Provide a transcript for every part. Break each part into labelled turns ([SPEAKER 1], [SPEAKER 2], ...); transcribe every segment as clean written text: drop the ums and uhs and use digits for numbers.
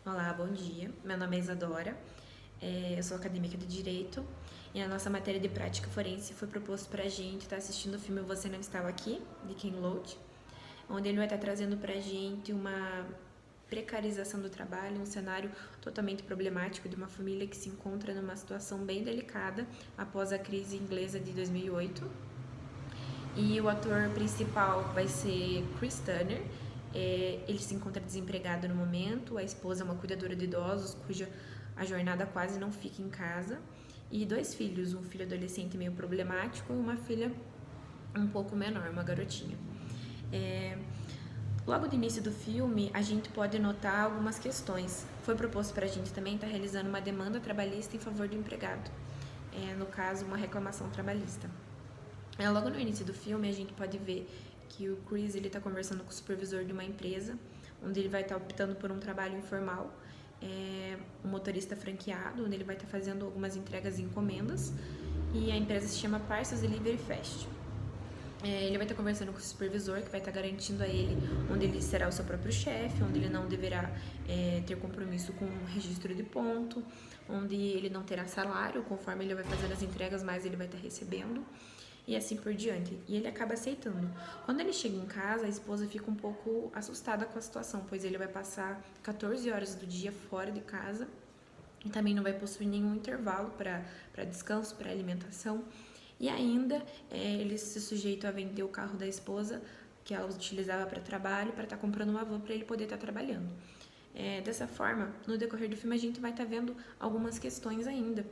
[SPEAKER 1] Olá, bom dia. Meu nome é Isadora, eu sou acadêmica de Direito e a nossa matéria de prática forense foi proposto para a gente estar assistindo o filme Você Não Estava Aqui, de Ken Loach, onde ele vai estar trazendo para a gente uma precarização do trabalho, um cenário totalmente problemático de uma família que se encontra numa situação bem delicada após a crise inglesa de 2008. E o ator principal vai ser Chris Turner. Ele se encontra desempregado no momento, a esposa é uma cuidadora de idosos, cuja a jornada quase não fica em casa. E dois filhos, um filho adolescente meio problemático e uma filha um pouco menor, uma garotinha. É, Logo no início do filme, a gente pode notar algumas questões. Foi proposto para a gente também estar realizando uma demanda trabalhista em favor do empregado. No caso, uma reclamação trabalhista. Logo no início do filme, a gente pode ver que o Chris está conversando com o supervisor de uma empresa, onde ele vai estar optando por um trabalho informal, um motorista franqueado, onde ele vai estar fazendo algumas entregas e encomendas, e a empresa se chama Parcels Delivery Fast. Ele vai estar conversando com o supervisor, que vai estar garantindo a ele onde ele será o seu próprio chefe, onde ele não deverá ter compromisso com o registro de ponto, onde ele não terá salário, conforme ele vai fazendo as entregas, mais ele vai estar recebendo, e assim por diante. E ele acaba aceitando. Quando ele chega em casa, a esposa fica um pouco assustada com a situação, pois ele vai passar 14 horas do dia fora de casa e também não vai possuir nenhum intervalo para descanso, para alimentação. E ainda ele se sujeita a vender o carro da esposa, que ela utilizava para trabalho, para estar comprando uma van para ele poder estar trabalhando. Dessa forma, no decorrer do filme, a gente vai estar vendo algumas questões ainda,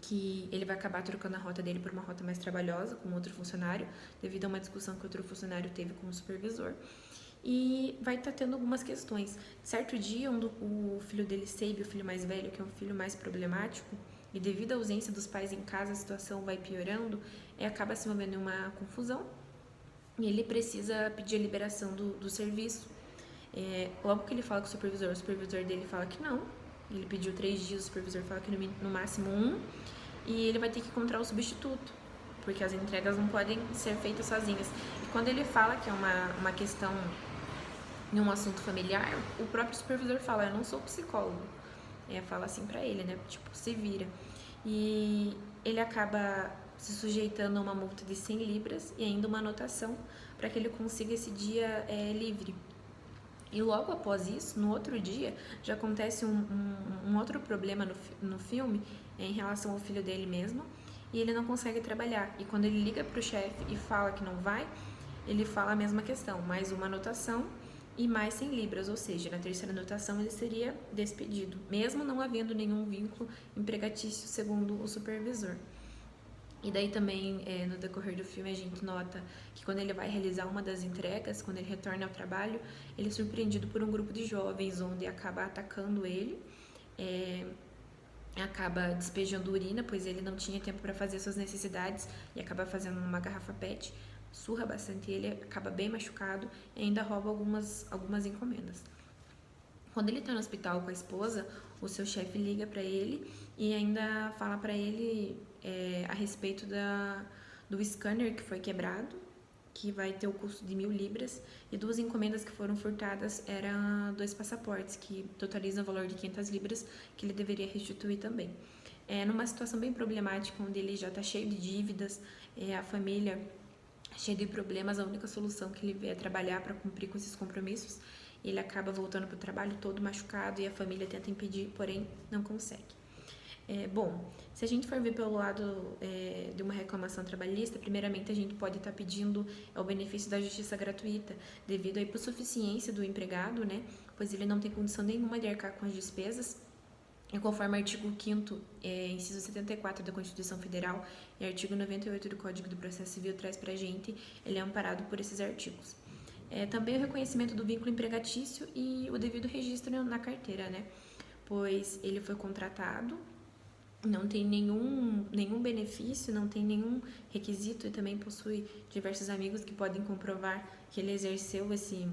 [SPEAKER 1] que ele vai acabar trocando a rota dele por uma rota mais trabalhosa com outro funcionário, devido a uma discussão que outro funcionário teve com o supervisor. E vai estar tendo algumas questões. Certo dia, o filho dele, Seibe, o filho mais velho, que é um filho mais problemático, e devido à ausência dos pais em casa, a situação vai piorando, acaba se movendo em uma confusão, e ele precisa pedir a liberação do serviço. Logo que ele fala com o supervisor dele fala que não. Ele pediu 3 dias, o supervisor fala que no máximo 1, e ele vai ter que encontrar o substituto, porque as entregas não podem ser feitas sozinhas. E quando ele fala que é uma questão em um assunto familiar, o próprio supervisor fala: eu não sou psicólogo. Fala assim pra ele, né? Tipo, se vira. E ele acaba se sujeitando a uma multa de 100 libras e ainda uma anotação para que ele consiga esse dia livre. E logo após isso, no outro dia, já acontece um outro problema no filme em relação ao filho dele mesmo, e ele não consegue trabalhar. E quando ele liga para o chefe e fala que não vai, ele fala a mesma questão, mais uma anotação e mais 100 libras, ou seja, na terceira anotação ele seria despedido, mesmo não havendo nenhum vínculo empregatício segundo o supervisor. E daí também, no decorrer do filme, a gente nota que quando ele vai realizar uma das entregas, quando ele retorna ao trabalho, ele é surpreendido por um grupo de jovens, onde acaba atacando ele, acaba despejando urina, pois ele não tinha tempo para fazer suas necessidades, e acaba fazendo uma garrafa PET, surra bastante ele, acaba bem machucado e ainda rouba algumas encomendas. Quando ele tá no hospital com a esposa, o seu chefe liga para ele e ainda fala para ele a respeito do scanner que foi quebrado, que vai ter o custo de 1.000 libras, e 2 encomendas que foram furtadas eram 2 passaportes, que totalizam o valor de 500 libras, que ele deveria restituir também. Numa situação bem problemática, onde ele já está cheio de dívidas, a família cheia de problemas, a única solução que ele vê é trabalhar para cumprir com esses compromissos. Ele acaba voltando para o trabalho todo machucado e a família tenta impedir, porém não consegue. Bom, se a gente for ver pelo lado de uma reclamação trabalhista, primeiramente a gente pode estar pedindo o benefício da justiça gratuita, devido à hipossuficiência do empregado, né? Pois ele não tem condição nenhuma de arcar com as despesas. E conforme o artigo 5º, inciso 74 da Constituição Federal e artigo 98 do Código do Processo Civil traz pra gente, ele é amparado por esses artigos. Também o reconhecimento do vínculo empregatício e o devido registro na carteira, né? Pois ele foi contratado, não tem nenhum benefício, não tem nenhum requisito e também possui diversos amigos que podem comprovar que ele exerceu esse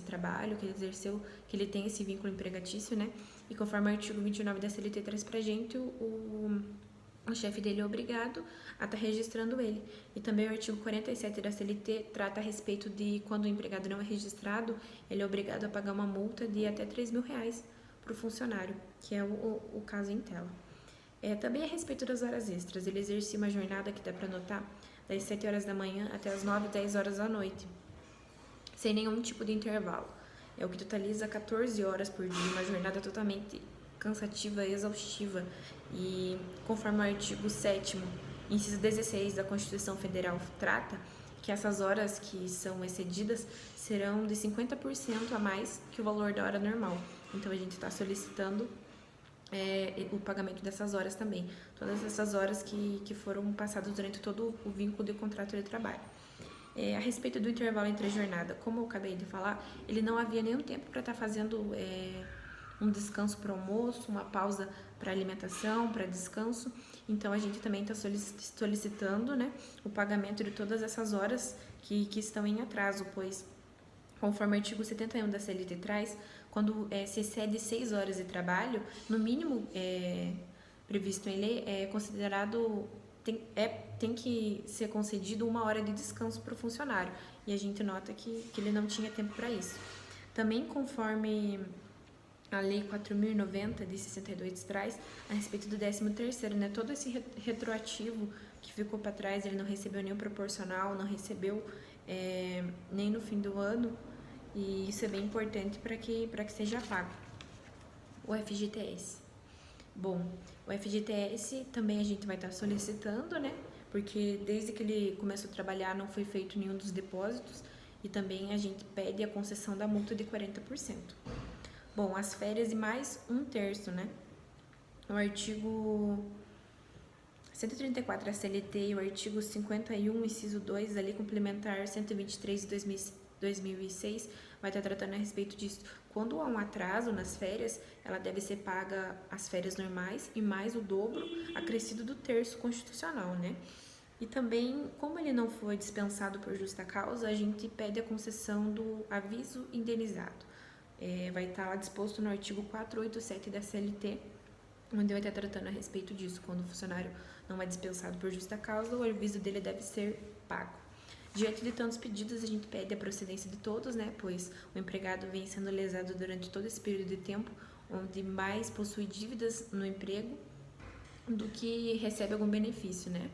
[SPEAKER 1] trabalho, que ele exerceu, que ele tem esse vínculo empregatício, né? E conforme o artigo 29 da CLT traz pra gente, o o chefe dele é obrigado a estar registrando ele. E também o artigo 47 da CLT trata a respeito de quando o empregado não é registrado, ele é obrigado a pagar uma multa de até R$ 3.000 para o funcionário, que é o caso em tela. Também a respeito das horas extras, ele exercia uma jornada que dá para notar das 7 horas da manhã até as 9, 10 horas da noite, sem nenhum tipo de intervalo. É o que totaliza 14 horas por dia, uma jornada totalmente cansativa e exaustiva. E conforme o artigo 7º, inciso 16 da Constituição Federal trata, que essas horas que são excedidas serão de 50% a mais que o valor da hora normal. Então a gente está solicitando o pagamento dessas horas também. Todas essas horas que foram passadas durante todo o vínculo de contrato de trabalho. A respeito do intervalo entre a jornada, como eu acabei de falar, ele não havia nenhum tempo para estar fazendo um descanso para almoço, uma pausa para alimentação, para descanso. Então a gente também está solicitando, né, o pagamento de todas essas horas que estão em atraso, pois conforme o artigo 71 da CLT traz, quando se excede 6 horas de trabalho, no mínimo previsto em lei, é considerado, tem que ser concedido 1 hora de descanso para o funcionário. E a gente nota que ele não tinha tempo para isso. Também conforme a Lei 4.090 de 62 traz, a respeito do 13º, né, todo esse retroativo que ficou para trás, ele não recebeu nem o proporcional, não recebeu nem no fim do ano, e isso é bem importante para que seja pago. O FGTS. Bom, o FGTS também a gente vai estar solicitando, né, porque desde que ele começou a trabalhar não foi feito nenhum dos depósitos, e também a gente pede a concessão da multa de 40%. Bom, as férias e mais 1/3, né? O artigo 134 da CLT e o artigo 51, inciso 2, da Lei Complementar 123 de 2006, vai estar tratando a respeito disso. Quando há um atraso nas férias, ela deve ser paga as férias normais e mais o dobro acrescido do terço constitucional, né? E também, como ele não foi dispensado por justa causa, a gente pede a concessão do aviso indenizado. Vai estar lá disposto no artigo 487 da CLT, onde vai estar tratando a respeito disso. Quando o funcionário não é dispensado por justa causa, o aviso dele deve ser pago. Diante de tantos pedidos, a gente pede a procedência de todos, né? Pois o empregado vem sendo lesado durante todo esse período de tempo, onde mais possui dívidas no emprego do que recebe algum benefício, né?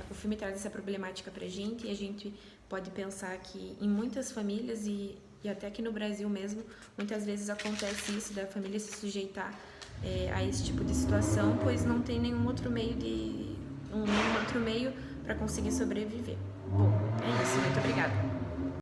[SPEAKER 1] O filme traz essa problemática pra gente, e a gente pode pensar que em muitas famílias e até aqui no Brasil mesmo, muitas vezes acontece isso, da família se sujeitar a esse tipo de situação, pois não tem nenhum outro meio para conseguir sobreviver. Bom, é isso, muito obrigada.